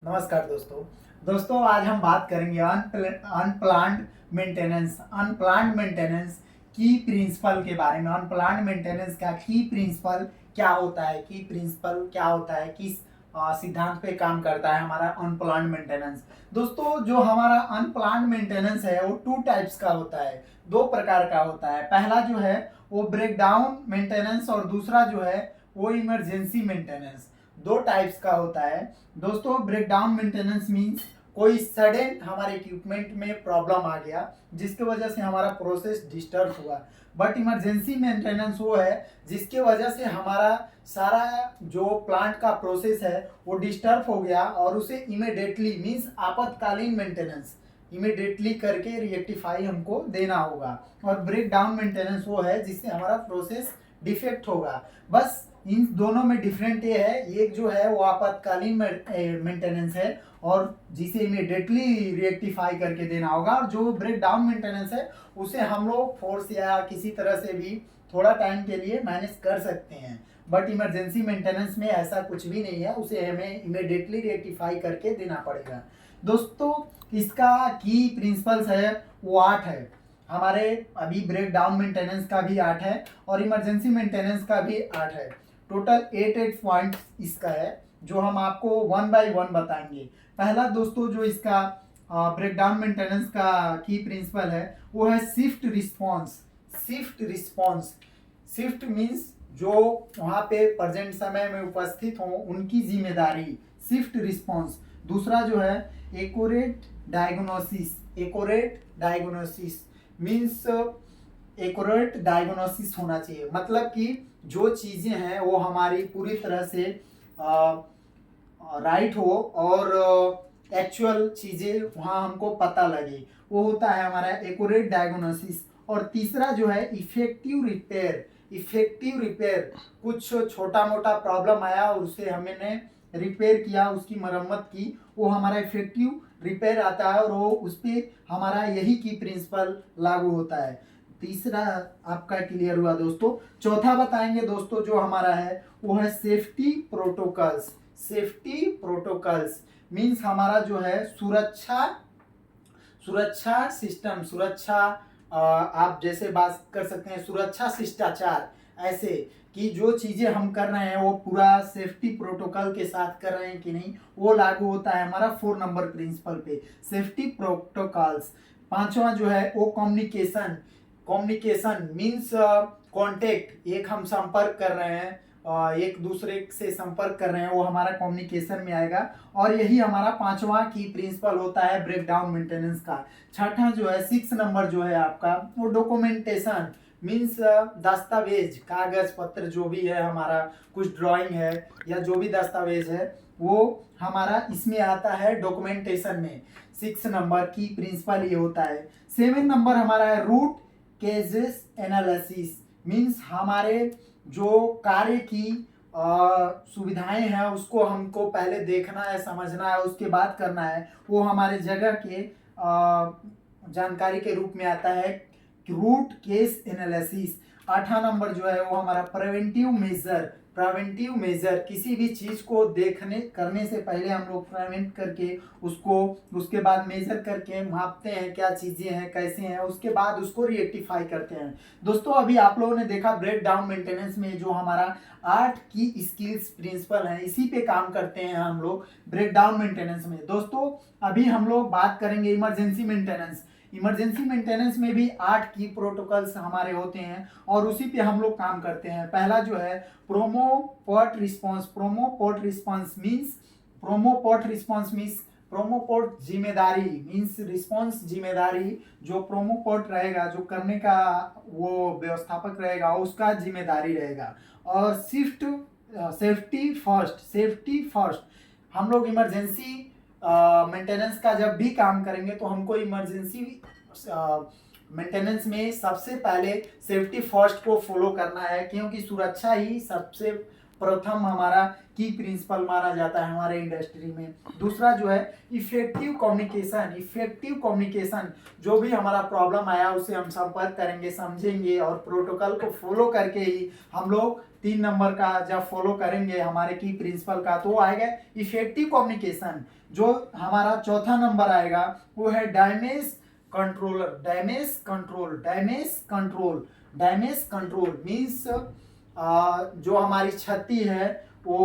नमस्कार दोस्तों आज हम बात करेंगे अनप्लान्ड मेंटेनेंस की प्रिंसिपल के बारे में। अनप्लान्ड मेंटेनेंस का की प्रिंसिपल क्या होता है, की प्रिंसिपल क्या होता है, किस सिद्धांत पे काम करता है हमारा अनप्लान्ड मेंटेनेंस। दोस्तों जो हमारा अनप्लान्ड मेंटेनेंस है वो टू टाइप्स का होता है, दो प्रकार का होता है। पहला जो है वो ब्रेकडाउन मेंटेनेंस और दूसरा जो है वो इमरजेंसी मेंटेनेंस। दो टाइप्स का होता है दोस्तों। ब्रेकडाउन मेंटेनेंस मींस कोई सडन हमारे इक्विपमेंट में प्रॉब्लम आ गया जिसके वजह से हमारा प्रोसेस डिस्टर्ब हुआ। बट इमरजेंसी मेंटेनेंस वो है जिसके वजह से हमारा सारा जो प्लांट का प्रोसेस है वो डिस्टर्ब हो गया और उसे इमीडिएटली मींस आपातकालीन मेंटेनेंस इमीडिएटली करके रिएक्टिफाई हमको देना होगा। और ब्रेक डाउन मेंटेनेंस वो है जिससे हमारा प्रोसेस डिफेक्ट होगा। बस इन दोनों में डिफरेंट ये है, एक जो है वो आपातकालीन मेंटेनेंस है और जिसे इमीडिएटली रिएक्टिफाई करके देना होगा, और जो ब्रेक डाउन मेंटेनेंस है उसे हम लोग फोर्स या किसी तरह से भी थोड़ा टाइम के लिए मैनेज कर सकते हैं। बट इमरजेंसी मेंटेनेंस में ऐसा कुछ भी नहीं है, उसे हमें इमीडिएटली रिएक्टिफाई करके देना पड़ेगा। दोस्तों इसका की प्रिंसिपल्स है वो 8 है। हमारे अभी ब्रेक डाउन मेंटेनेंस का भी 8 है और इमरजेंसी मेंटेनेंस का भी 8 है। टोटल 8 पॉइंट इसका है जो हम आपको वन बाय वन बताएंगे। पहला दोस्तों जो इसका ब्रेकडाउन मेंटेनेंस का की प्रिंसिपल है वो है shift response. Shift response, shift means जो वहाँ पे प्रेजेंट समय में उपस्थित हो उनकी जिम्मेदारी, शिफ्ट रिस्पॉन्स। दूसरा जो है accurate diagnosis. Accurate diagnosis means accurate diagnosis होना चाहिए, मतलब कि जो चीज़ें हैं वो हमारी पूरी तरह से राइट हो और एक्चुअल चीज़ें वहाँ हमको पता लगे, वो होता है हमारा एक्यूरेट डायग्नोसिस। और तीसरा जो है इफेक्टिव रिपेयर। इफेक्टिव रिपेयर, कुछ छोटा मोटा प्रॉब्लम आया और उसे हमने रिपेयर किया, उसकी मरम्मत की, वो हमारा इफेक्टिव रिपेयर आता है और वो उस पर हमारा यही की प्रिंसिपल लागू होता है। तीसरा आपका क्लियर हुआ दोस्तों। चौथा बताएंगे दोस्तों जो हमारा है वो है safety protocols. Safety protocols means हमारा जो है सुरक्षा सुरक्षा सिस्टम, सुरक्षा आप जैसे बात कर सकते हैं सुरक्षा शिष्टाचार, ऐसे कि जो चीज़ें हम कर रहे हैं वो पूरा सेफ्टी प्रोटोकॉल के साथ कर रहे हैं कि नहीं, वो लागू होता है हमारा 4 नंबर प्रिंसिपल पे, सेफ्टी प्रोटोकॉल्स। पांचवा जो है वो कम्युनिकेशन। कम्युनिकेशन मीन्स कॉन्टेक्ट, एक हम संपर्क कर रहे हैं, एक दूसरे से संपर्क कर रहे हैं, वो हमारा कम्युनिकेशन में आएगा। और यही हमारा पांचवा की प्रिंसिपल होता है ब्रेकडाउन मेंटेनेंस का। छठा जो है 6 नंबर जो है आपका वो डॉक्यूमेंटेशन मीन्स दस्तावेज, कागज पत्र जो भी है हमारा, कुछ ड्राइंग है या जो भी दस्तावेज है वो हमारा इसमें आता है डॉक्यूमेंटेशन में। 6 नंबर की प्रिंसिपल ये होता है। 7 नंबर हमारा है रूट केजेस एनालिसिस मीन्स हमारे जो कार्य की सुविधाएं हैं उसको हमको पहले देखना है, समझना है, उसके बाद करना है, वो हमारे जगह के जानकारी के रूप में आता है रूट केस एनालिसिस। 8वां नंबर जो है वो हमारा प्रिवेंटिव मेजर। प्रिवेंटिव मेजर, किसी भी चीज को देखने करने से पहले हम लोग प्रिवेंट करके उसको, उसके बाद मेजर करके मापते हैं क्या चीजें हैं कैसे हैं, उसके बाद उसको रिएक्टिफाई करते हैं। दोस्तों अभी आप लोगों ने देखा ब्रेक डाउन मेंटेनेंस में जो हमारा 8 की स्किल्स प्रिंसिपल है इसी पे काम करते हैं हम लोग ब्रेक डाउन मेंटेनेंस में। दोस्तों अभी हम लोग बात करेंगे इमरजेंसी मेंटेनेंस। इमरजेंसी मेंटेनेंस में भी 8 की प्रोटोकॉल्स हमारे होते हैं और उसी पे हम लोग काम करते हैं। पहला जो है prompt response. Prompt response means prompt response means prompt जिम्मेदारी मींस रिस्पांस जिम्मेदारी, जो प्रोमोपोर्ट रहेगा, जो करने का वो व्यवस्थापक रहेगा उसका जिम्मेदारी रहेगा। और shift safety first. Safety first, हम लोग इमरजेंसी मेंटेनेंस का जब भी काम करेंगे तो हमको इमरजेंसी मेंटेनेंस में सबसे पहले सेफ्टी फर्स्ट को फॉलो करना है, क्योंकि सुरक्षा ही सबसे प्रथम हमारा की प्रिंसिपल माना जाता है हमारे इंडस्ट्री में। दूसरा जो है इफेक्टिव कम्युनिकेशन। इफेक्टिव कम्युनिकेशन, जो भी हमारा प्रॉब्लम आया उसे हम संपर्क करेंगे, समझेंगे और प्रोटोकॉल को फॉलो करके ही हम लोग 3 नंबर का जब फॉलो करेंगे हमारे की प्रिंसिपल का तो आएगा इफेक्टिव कम्युनिकेशन। जो हमारा चौथा नंबर आएगा वो है damage controller. Damage control, damage control, damage control means जो हमारी क्षति है वो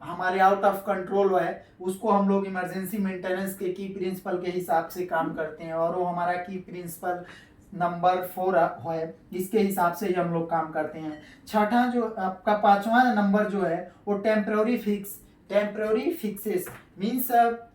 हमारे आउट ऑफ कंट्रोल है, उसको हम लोग इमरजेंसी मेंटेनेंस के की प्रिंसिपल के हिसाब से काम करते हैं और वो हमारा की प्रिंसिपल नंबर 4 है, इसके हिसाब से ही हम लोग काम करते हैं। छठा जो आपका 5वां नंबर जो है वो temporary fix. Temporary fixes means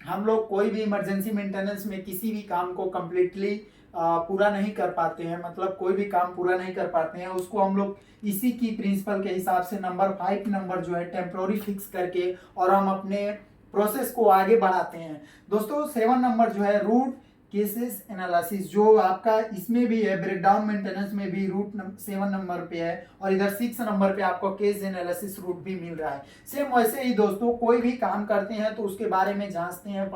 हम लोग कोई भी इमरजेंसी मेंटेनेंस में किसी भी काम को कम्प्लीटली पूरा नहीं कर पाते हैं, मतलब कोई भी काम पूरा नहीं कर पाते हैं, उसको हम लोग इसी की प्रिंसिपल के हिसाब से नंबर 5 नंबर जो है टेम्पररी फिक्स करके और हम अपने प्रोसेस को आगे बढ़ाते हैं। दोस्तों 7 नंबर जो है रूट केसेस एनालिसिस, जो आपका इसमें भी है ब्रेकडाउन मेंटेनेंस में भी रूट 7 नंबर पे है और इधर 6 नंबर पे आपको केस एनालिसिस रूट भी मिल रहा है। सेम वैसे ही दोस्तों कोई भी काम करते हैं तो उसके बारे में जांचते हैं,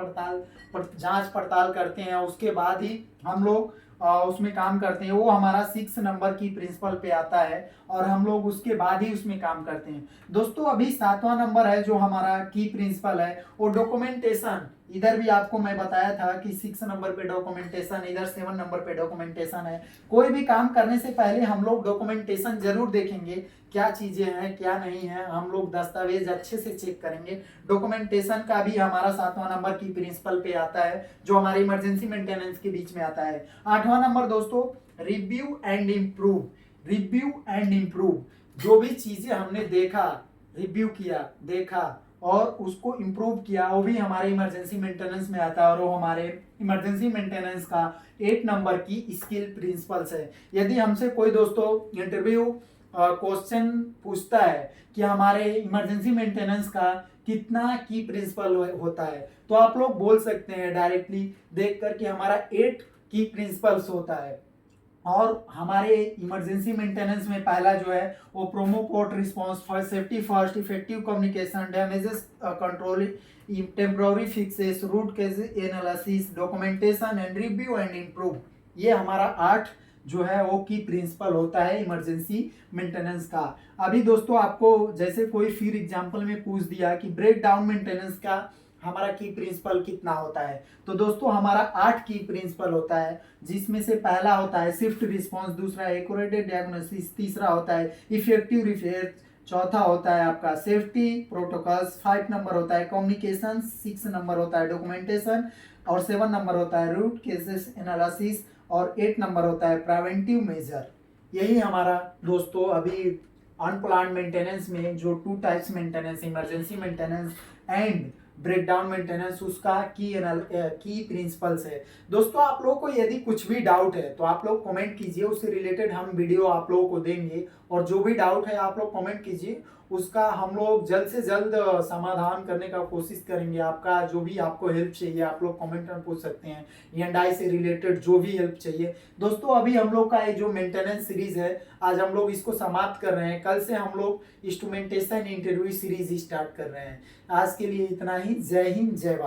जांच पड़ताल करते हैं, उसके बाद ही हम लोग उसमें काम करते हैं। वो हमारा 6 नंबर की प्रिंसिपल पे आता है और हम लोग उसके बाद ही उसमें काम करते हैं। दोस्तों अभी 7वां नंबर है जो हमारा की प्रिंसिपल है वो डॉक्यूमेंटेशन। इधर भी आपको मैं बताया था कि 6 नंबर पे डॉक्यूमेंटेशन, इधर 7 नंबर पे डॉक्यूमेंटेशन है। कोई भी काम करने से पहले हम लोग डॉक्यूमेंटेशन जरूर देखेंगे, क्या चीजें हैं क्या नहीं है, हम लोग दस्तावेज अच्छे से चेक करेंगे। डॉक्यूमेंटेशन का भी हमारा 7वां नंबर की प्रिंसिपल पे आता है जो हमारी इमरजेंसी मेंटेनेंस के बीच में आता है। 8वां नंबर दोस्तों review and improve. Review and improve, जो भी चीजें हमने देखा, रिव्यू किया, देखा और उसको इम्प्रूव किया, वो भी हमारे इमरजेंसी मेंटेनेंस में आता है और वो हमारे इमरजेंसी मेंटेनेंस का 8 नंबर की स्किल प्रिंसिपल्स है। यदि हमसे कोई दोस्तों इंटरव्यू क्वेश्चन पूछता है कि हमारे इमरजेंसी मेंटेनेंस का कितना की प्रिंसिपल होता है तो आप लोग बोल सकते हैं डायरेक्टली देख कर कि हमारा 8 की प्रिंसिपल्स होता है। और हमारे इमरजेंसी मेंटेनेंस में पहला जो है वो prompt response, first safety first, effective communication, damages control, temporary fixes, root cause analysis, documentation and review and improve, ये हमारा 8 जो है वो की प्रिंसिपल होता है इमरजेंसी मेंटेनेंस का। अभी दोस्तों आपको जैसे कोई फिर एग्जांपल में पूछ दिया कि ब्रेक डाउन मेंटेनेंस का हमारा की प्रिंसिपल कितना होता है, तो दोस्तों हमारा 8 की प्रिंसिपल होता है, जिसमें से पहला होता है स्विफ्ट रिस्पांस, दूसरा एक्यूरेट डायग्नोसिस, तीसरा होता है इफेक्टिव रिपेयर, चौथा होता है आपका सेफ्टी प्रोटोकॉल्स, 5 नंबर होता है कम्युनिकेशन, 6 नंबर होता है डॉक्यूमेंटेशन और 7 नंबर होता है रूट केसेस एनालिसिस और 8 नंबर होता है प्रिवेंटिव मेजर। यही हमारा दोस्तों अभी अनप्लान्ड मेंटेनेंस में जो 2 types maintenance, emergency maintenance and breakdown maintenance, उसका की प्रिंसिपल्स है। दोस्तों आप लोगों को यदि कुछ भी डाउट है तो आप लोग कमेंट कीजिए, उससे रिलेटेड हम वीडियो आप लोगों को देंगे और जो भी डाउट है आप लोग कमेंट कीजिए, उसका हम लोग जल्द से जल्द समाधान करने का कोशिश करेंगे। आपका जो भी आपको हेल्प चाहिए आप लोग कमेंट में पूछ सकते हैं, E&I से रिलेटेड जो भी हेल्प चाहिए। दोस्तों अभी हम लोग का ये जो मेंटेनेंस सीरीज है आज हम लोग इसको समाप्त कर रहे हैं, कल से हम लोग इंस्ट्रूमेंटेशन इंटरव्यू सीरीज स्टार्ट कर रहे हैं। आज के लिए इतना ही। जय हिंद जय भारत।